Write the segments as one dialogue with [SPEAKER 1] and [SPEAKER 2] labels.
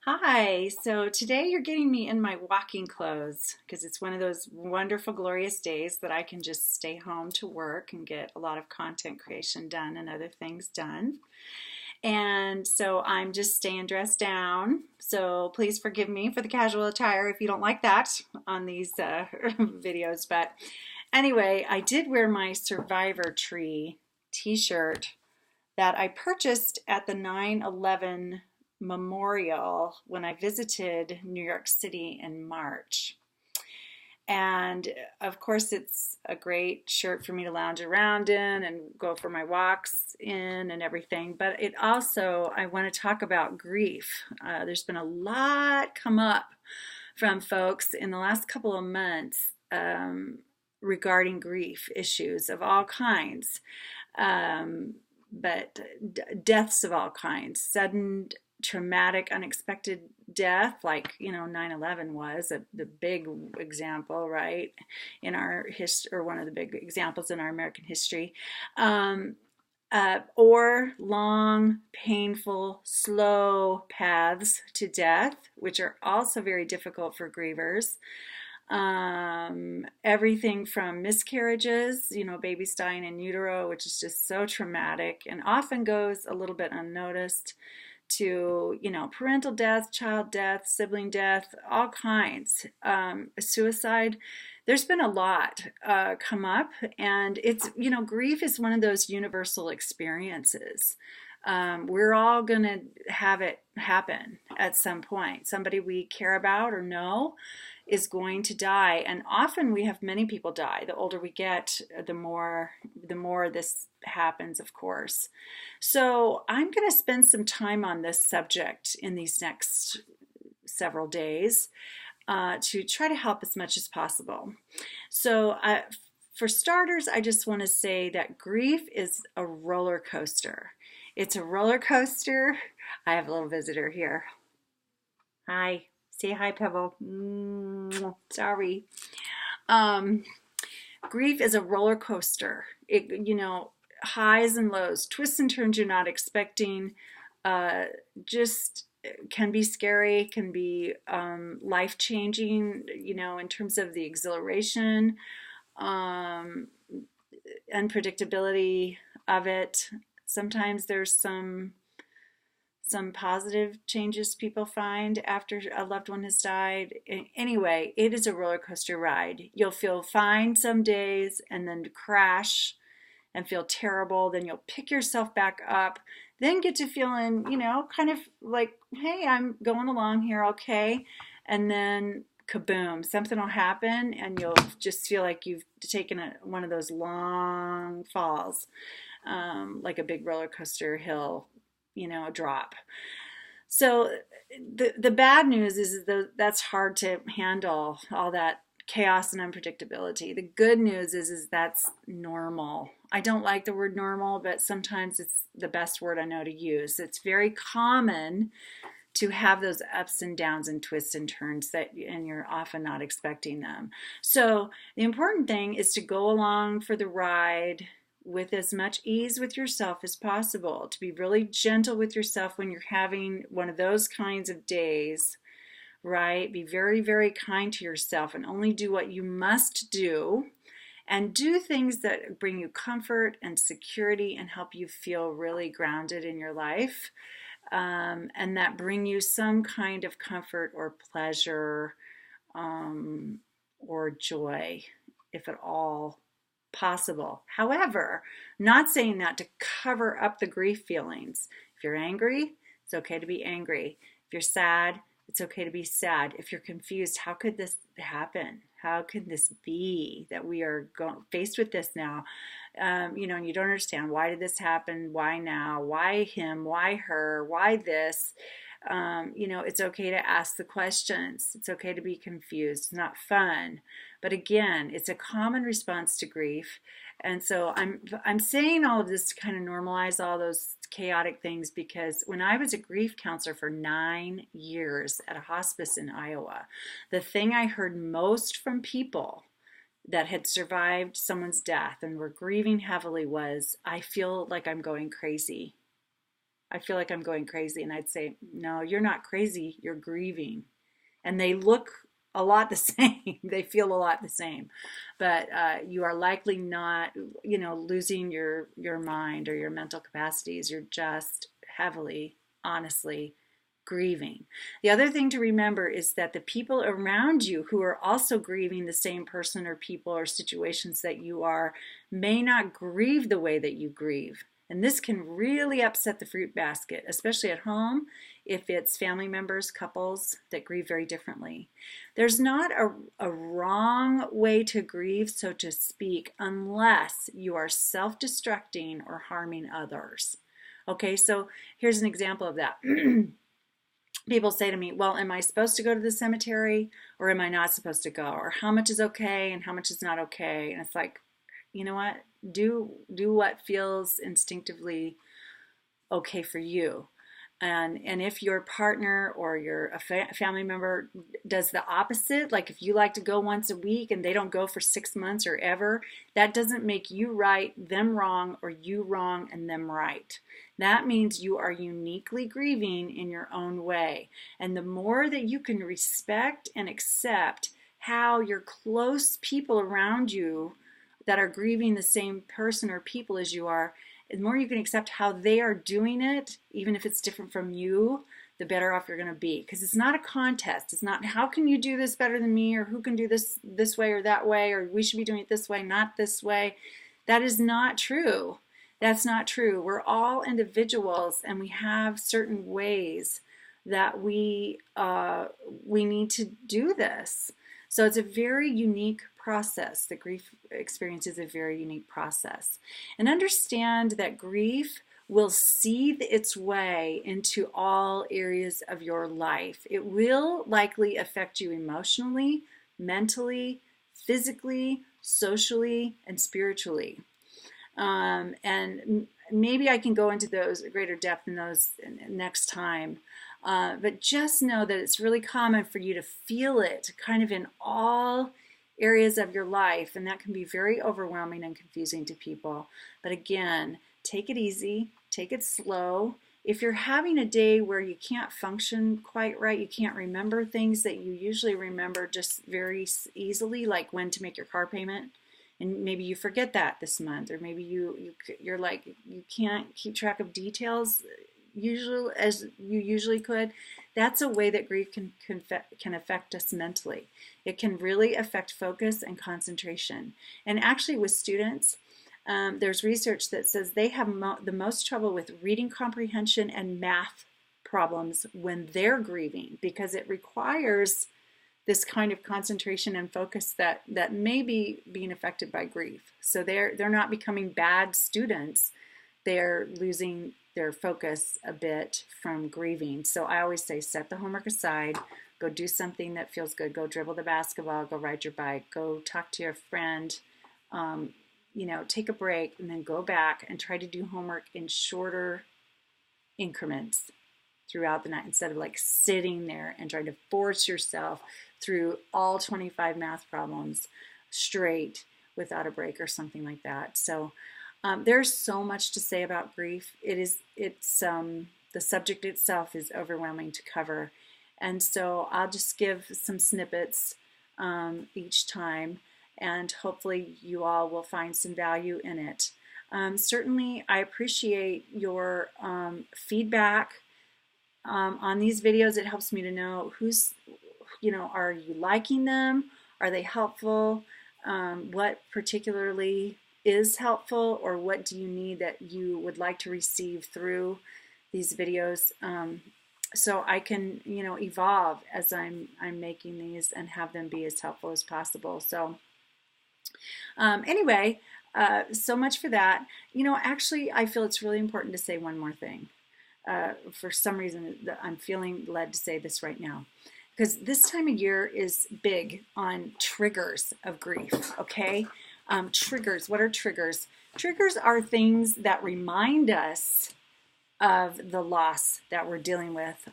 [SPEAKER 1] Hi, so today you're getting me in my walking clothes because it's one of those wonderful, glorious days that I can just stay home to work and get a lot of content creation done and other things done. And so I'm just staying dressed down. So please forgive me for the casual attire if you don't like that on these videos. But anyway, I did wear my Survivor Tree t-shirt that I purchased at the 9/11 memorial when I visited New York City in March. And of course, it's a great shirt for me to lounge around in and go for my walks in and everything. But it also, I want to talk about grief. There's been a lot come up from folks in the last couple of months regarding grief issues of all kinds. But deaths of all kinds, sudden, traumatic, unexpected death, like 9/11 was the big example, right, in our history, or one of the big examples in our American history, or long, painful, slow paths to death, which are also very difficult for grievers. Everything from miscarriages, babies dying in utero, which is just so traumatic and often goes a little bit unnoticed, to, parental death, child death, sibling death, all kinds. Suicide. There's been a lot come up, and it's, grief is one of those universal experiences. We're all going to have it happen at some point. Somebody we care about or know is going to die, and often we have many people die. The older we get, the more this happens, of course. So I'm going to spend some time on this subject in these next several days to try to help as much as possible. So for starters, I just want to say that grief is a roller coaster. It's a roller coaster. I have a little visitor here. Hi. Say hi, Pebble. Sorry. Grief is a roller coaster. Highs and lows, twists and turns you're not expecting. Just can be scary, can be life-changing, in terms of the exhilaration, unpredictability of it. Sometimes there's some positive changes people find after a loved one has died. Anyway, it is a roller coaster ride. You'll feel fine some days and then crash and feel terrible. Then you'll pick yourself back up, then get to feeling, kind of like, hey, I'm going along here, okay. And then kaboom, something will happen and you'll just feel like you've taken one of those long falls, like a big roller coaster hill, a drop. So the bad news is that's hard to handle, all that chaos and unpredictability. The good news is that's normal. I don't like the word normal, but sometimes it's the best word I know to use. It's very common to have those ups and downs and twists and turns and you're often not expecting them. So the important thing is to go along for the ride with as much ease with yourself as possible, to be really gentle with yourself when you're having one of those kinds of days, right? Be very, very kind to yourself and only do what you must do, and do things that bring you comfort and security and help you feel really grounded in your life, and that bring you some kind of comfort or pleasure, or joy, if at all possible. However, not saying that to cover up the grief feelings. If you're angry, it's okay to be angry. If you're sad, it's okay to be sad. If you're confused, how could this happen? How could this be that we are faced with this now? And you don't understand, why did this happen? Why now? Why him? Why her? Why this? It's okay to ask the questions. It's okay to be confused. It's not fun. But again, it's a common response to grief. And so I'm saying all of this to kind of normalize all those chaotic things, because when I was a grief counselor for 9 years at a hospice in Iowa, the thing I heard most from people that had survived someone's death and were grieving heavily was, I feel like I'm going crazy. I feel like I'm going crazy. And I'd say, no, you're not crazy, you're grieving. And they look a lot the same. They feel a lot the same, but you are likely not, losing your mind or your mental capacities. You're just heavily, honestly grieving. The other thing to remember is that the people around you who are also grieving the same person or people or situations that you are may not grieve the way that you grieve. And this can really upset the fruit basket, especially at home if it's family members, couples that grieve very differently. There's not a wrong way to grieve, so to speak, unless you are self-destructing or harming others. Okay, so here's an example of that. People say to me, well, am I supposed to go to the cemetery or am I not supposed to go? Or how much is okay and how much is not okay? And it's like, you know what? Do what feels instinctively okay for you. And if your partner or a family member does the opposite, like if you like to go once a week and they don't go for 6 months or ever, that doesn't make you right, them wrong, or you wrong and them right. That means you are uniquely grieving in your own way. And the more that you can respect and accept how your close people around you that are grieving the same person or people as you are, the more you can accept how they are doing it, even if it's different from you, the better off you're going to be. Because it's not a contest. It's not how can you do this better than me, or who can do this way or that way, or we should be doing it this way, not this way. That is not true. That's not true. We're all individuals, and we have certain ways that we need to do this. So it's a very unique process. The grief experience is a very unique process. And understand that grief will seethe its way into all areas of your life. It will likely affect you emotionally, mentally, physically, socially, and spiritually. And maybe I can go into those greater depth in those next time. But just know that it's really common for you to feel it kind of in all areas of your life, and that can be very overwhelming and confusing to people. But again, take it easy, take it slow. If you're having a day where you can't function quite right, you can't remember things that you usually remember just very easily, like when to make your car payment, and maybe you forget that this month, or maybe you're like you can't keep track of details usually as you usually could. That's a way that grief can affect us mentally. It can really affect focus and concentration. And actually with students, there's research that says they have the most trouble with reading comprehension and math problems when they're grieving, because it requires this kind of concentration and focus that may be being affected by grief. So they're not becoming bad students. They're losing their focus a bit from grieving. So I always say, set the homework aside, go do something that feels good, go dribble the basketball, go ride your bike, go talk to your friend, take a break, and then go back and try to do homework in shorter increments throughout the night, instead of like sitting there and trying to force yourself through all 25 math problems straight without a break or something like that. So there's so much to say about grief. The subject itself is overwhelming to cover. And so I'll just give some snippets each time, and hopefully you all will find some value in it. Certainly, I appreciate your feedback on these videos. It helps me to know are you liking them? Are they helpful? What particularly is helpful, or what do you need that you would like to receive through these videos, so I can evolve as I'm making these and have them be as helpful as possible. So anyway, so much for that. Actually, I feel it's really important to say one more thing. For some reason, I'm feeling led to say this right now, because this time of year is big on triggers of grief. Okay. Triggers. What are triggers? Triggers are things that remind us of the loss that we're dealing with,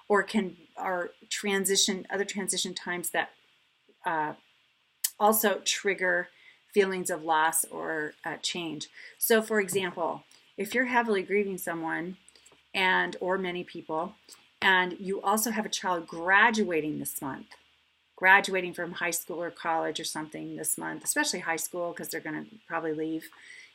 [SPEAKER 1] or other transition times that also trigger feelings of loss or change. So, for example, if you're heavily grieving someone, and or many people. And you also have a child graduating this month, graduating from high school or college or something this month, especially high school because they're going to probably leave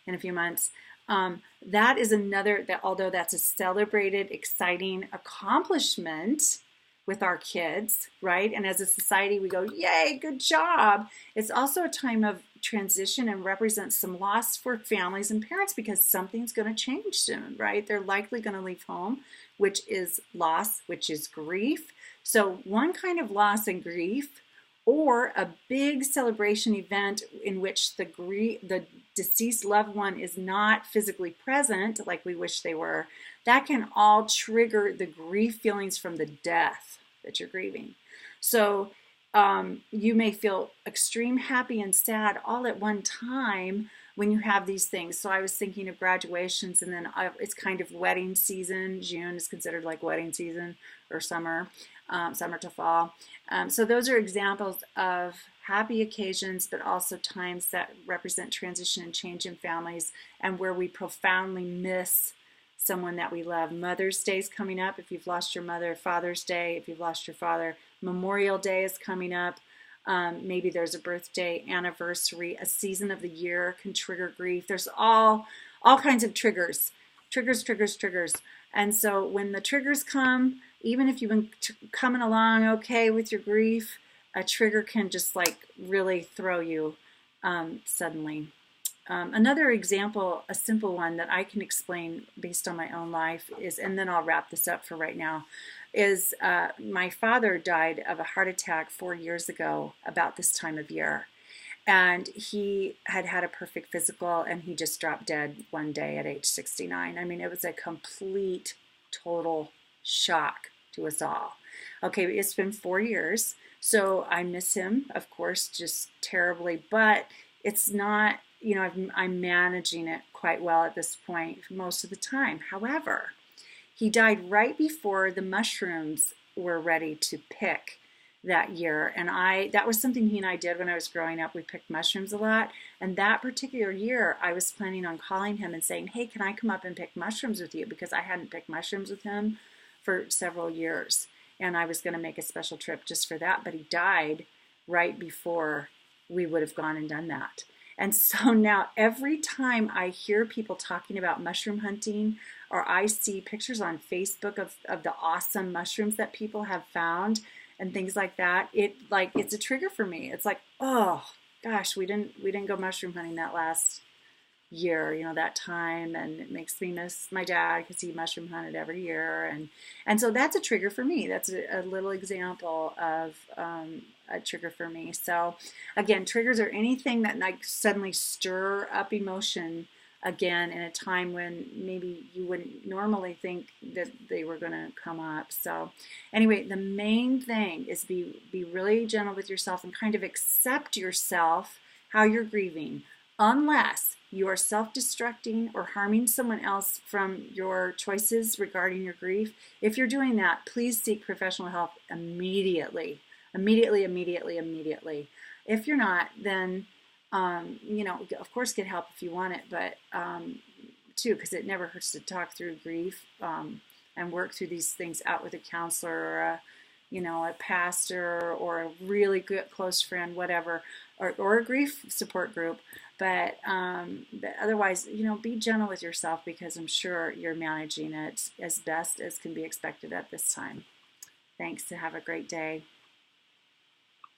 [SPEAKER 1] in a few months. That is another, that although that's a celebrated, exciting accomplishment with our kids, right? And as a society, we go, yay, good job. It's also a time of transition and represents some loss for families and parents because something's going to change soon, right? They're likely going to leave home, which is loss, which is grief. So one kind of loss and grief, or a big celebration event in which the deceased loved one is not physically present like we wish they were, that can all trigger the grief feelings from the death that you're grieving. So you may feel extreme happy and sad all at one time when you have these things. So I was thinking of graduations, and then it's kind of wedding season. June is considered like wedding season, or summer, summer to fall. So those are examples of happy occasions, but also times that represent transition and change in families, and where we profoundly miss someone that we love. Mother's Day is coming up if you've lost your mother. Father's Day if you've lost your father. Memorial Day is coming up. Maybe there's a birthday, anniversary, a season of the year can trigger grief. There's all kinds of triggers. And so when the triggers come, even if you've been coming along okay with your grief, a trigger can just like really throw you suddenly. Another example, a simple one that I can explain based on my own life is, and then I'll wrap this up for right now, is my father died of a heart attack 4 years ago about this time of year. And he had had a perfect physical, and he just dropped dead one day at age 69. I mean, it was a complete, total shock to us all. Okay, it's been 4 years, so I miss him, of course, just terribly, but it's not, you know, I'm managing it quite well at this point most of the time. However, he died right before the mushrooms were ready to pick that year. And that was something he and I did when I was growing up. We picked mushrooms a lot. And that particular year, I was planning on calling him and saying, hey, can I come up and pick mushrooms with you? Because I hadn't picked mushrooms with him for several years. And I was going to make a special trip just for that. But he died right before we would have gone and done that. And so now every time I hear people talking about mushroom hunting, or I see pictures on Facebook of the awesome mushrooms that people have found and things like that, it's a trigger for me. It's like, oh gosh, we didn't go mushroom hunting that last year, you know, that time, and it makes me miss my dad because he mushroom hunted every year, and so that's a trigger for me. That's a little example of a trigger for me. So again, triggers are anything that like suddenly stir up emotion again in a time when maybe you wouldn't normally think that they were going to come up. So anyway, the main thing is be really gentle with yourself and kind of accept yourself, how you're grieving, unless you are self-destructing or harming someone else from your choices regarding your grief. If you're doing that, please seek professional help immediately. If you're not, then you know, of course, get help if you want it, but too, because it never hurts to talk through grief and work through these things out with a counselor or a pastor or a really good close friend, whatever, or a grief support group. But otherwise, you know, be gentle with yourself, because I'm sure you're managing it as best as can be expected at this time. Thanks, and have a great day.